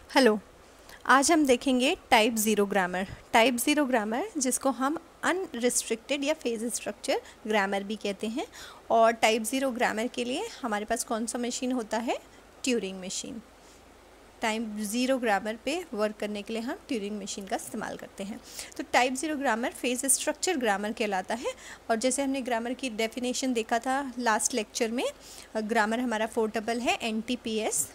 Hello. आज हम देखेंगे type zero grammar. Type zero grammar जिसको हम अनरिस्ट्रिक्टेड या फेज स्ट्रक्चर ग्रामर भी कहते हैं। और टाइप ज़ीरो ग्रामर के लिए हमारे पास कौन सा मशीन होता है? Turing machine. Type zero grammar पे वर्क करने के लिए हम ट्यूरिंग मशीन का इस्तेमाल करते हैं। तो type zero grammar phase structure grammar कहलाता है। और जैसे हमने ग्रामर की डेफिनेशन देखा था लास्ट लेक्चर में, ग्रामर हमारा पोर्टेबल है, NTPS।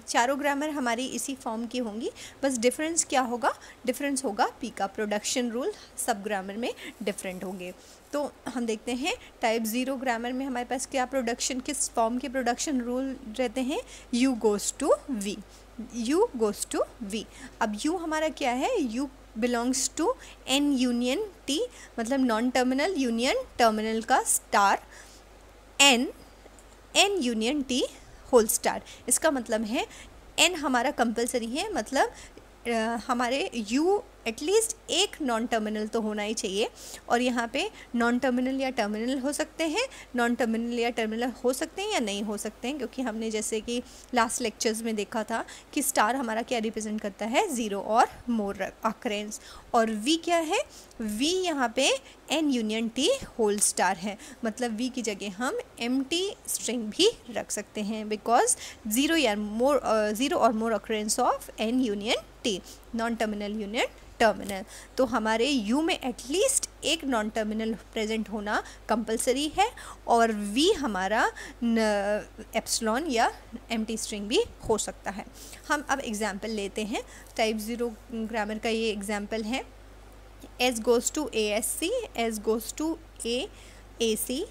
चारों ग्रामर हमारी इसी फॉर्म की होंगी, बस डिफरेंस क्या होगा? डिफरेंस होगा पी का। प्रोडक्शन रूल सब ग्रामर में डिफरेंट होंगे। तो हम देखते हैं टाइप ज़ीरो ग्रामर में हमारे पास क्या प्रोडक्शन, किस फॉर्म के प्रोडक्शन रूल रहते हैं? U goes to V। U goes to V। अब U हमारा क्या है? U belongs to N union T, मतलब नॉन टर्मिनल यूनियन टर्मिनल का star, N union T whole star. इसका मतलब है N हमारा कंपलसरी है, मतलब हमारे U एटलीस्ट एक नॉन टर्मिनल तो होना ही चाहिए। और यहाँ पे नॉन टर्मिनल या टर्मिनल हो सकते हैं, नॉन टर्मिनल या टर्मिनल हो सकते हैं या नहीं हो सकते हैं, क्योंकि हमने जैसे कि लास्ट लेक्चर्स में देखा था कि स्टार हमारा क्या रिप्रेजेंट करता है? ज़ीरो और मोर अकरेंस। और V क्या है? V यहाँ पे N union T whole star है, मतलब V की जगह हम एम्प्टी स्ट्रिंग भी रख सकते हैं, बिकॉज ज़ीरो और more occurrence of N union T, non terminal union terminal. तो हमारे U में एटलीस्ट एक नॉन टर्मिनल प्रेजेंट होना कंपलसरी है। और V हमारा एप्सिलॉन या एम्प्टी स्ट्रिंग भी हो सकता है। हम अब एग्जाम्पल लेते हैं। टाइप ज़ीरो ग्रामर का ये एग्जाम्पल है, S goes to ASC, S goes to A, AC,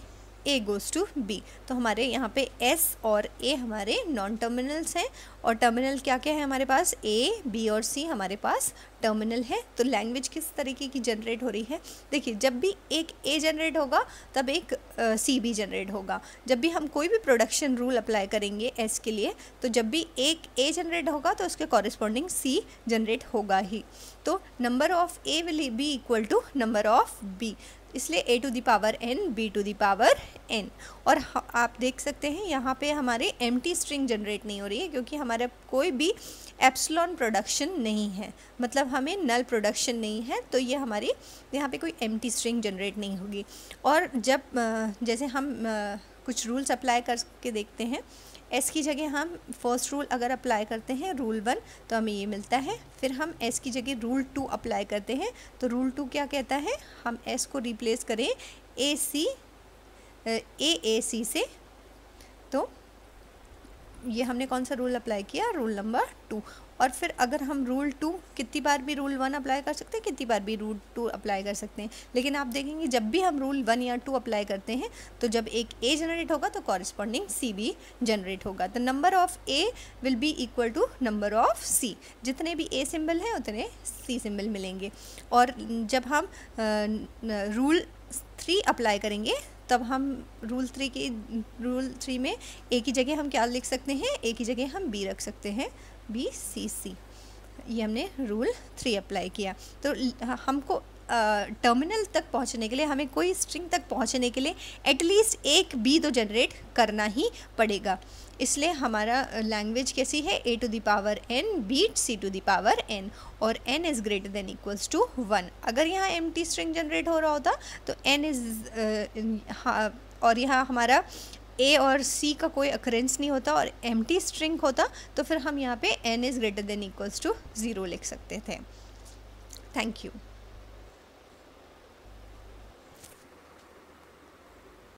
A goes to B। तो हमारे यहाँ पे S और A हमारे नॉन टर्मिनल्स हैं। और टर्मिनल क्या क्या है हमारे पास? A, B और C हमारे पास टर्मिनल है। तो लैंग्वेज किस तरीके की जनरेट हो रही है? देखिए, जब भी एक A जनरेट होगा तब एक C भी जनरेट होगा। जब भी हम कोई भी प्रोडक्शन रूल अप्लाई करेंगे S के लिए, तो जब भी एक A जनरेट होगा तो उसके कॉरेस्पॉन्डिंग C जनरेट होगा ही। तो number of A will be equal to number of B, इसलिए A to the power N, B to the power N। और आप देख सकते हैं यहाँ पे हमारे एम्प्टी स्ट्रिंग जनरेट नहीं हो रही है, क्योंकि हमारा कोई भी एप्सिलॉन प्रोडक्शन नहीं है, मतलब हमें नल प्रोडक्शन नहीं है। तो ये हमारी यहाँ पे कोई एम्प्टी स्ट्रिंग जनरेट नहीं होगी। और जब जैसे हम कुछ रूल्स अप्लाई करके देखते हैं, S की जगह हम फर्स्ट रूल अगर अप्लाई करते हैं रूल 1, तो हमें ये मिलता है। फिर हम S की जगह रूल 2 अप्लाई करते हैं, तो रूल 2 क्या कहता है? हम S को रिप्लेस करें AAC से। तो ये हमने कौन सा रूल अप्लाई किया? Rule number 2। और फिर अगर हम रूल 2 कितनी बार भी रूल 1 अप्लाई कर सकते हैं, कितनी बार भी रूल 2 अप्लाई कर सकते हैं। लेकिन आप देखेंगे जब भी हम रूल 1 या 2 अप्लाई करते हैं, तो जब एक A जनरेट होगा तो कॉरेस्पॉन्डिंग C भी जनरेट होगा। तो number of A will be equal to number of C। जितने भी A सिंबल हैं उतने C सिंबल मिलेंगे। और जब हम रूल 3 अप्लाई करेंगे, तब हम रूल 3 में A की जगह हम क्या लिख सकते हैं? A की जगह हम B रख सकते हैं, BCC। ये हमने रूल 3 अप्लाई किया। तो हमको टर्मिनल तक पहुंचने के लिए, हमें कोई स्ट्रिंग तक पहुंचने के लिए एटलीस्ट एक B तो जनरेट करना ही पड़ेगा। इसलिए हमारा लैंग्वेज कैसी है? A to the power N beat C to the power N, और N is greater than equals to 1। अगर यहाँ एम्प्टी स्ट्रिंग जनरेट हो रहा होता तो N इज़ और यहाँ हमारा A और C का कोई अकरेंस नहीं होता और एम्प्टी स्ट्रिंग होता, तो फिर हम यहाँ पे N is greater than equals to 0 लिख सकते थे। Thank you.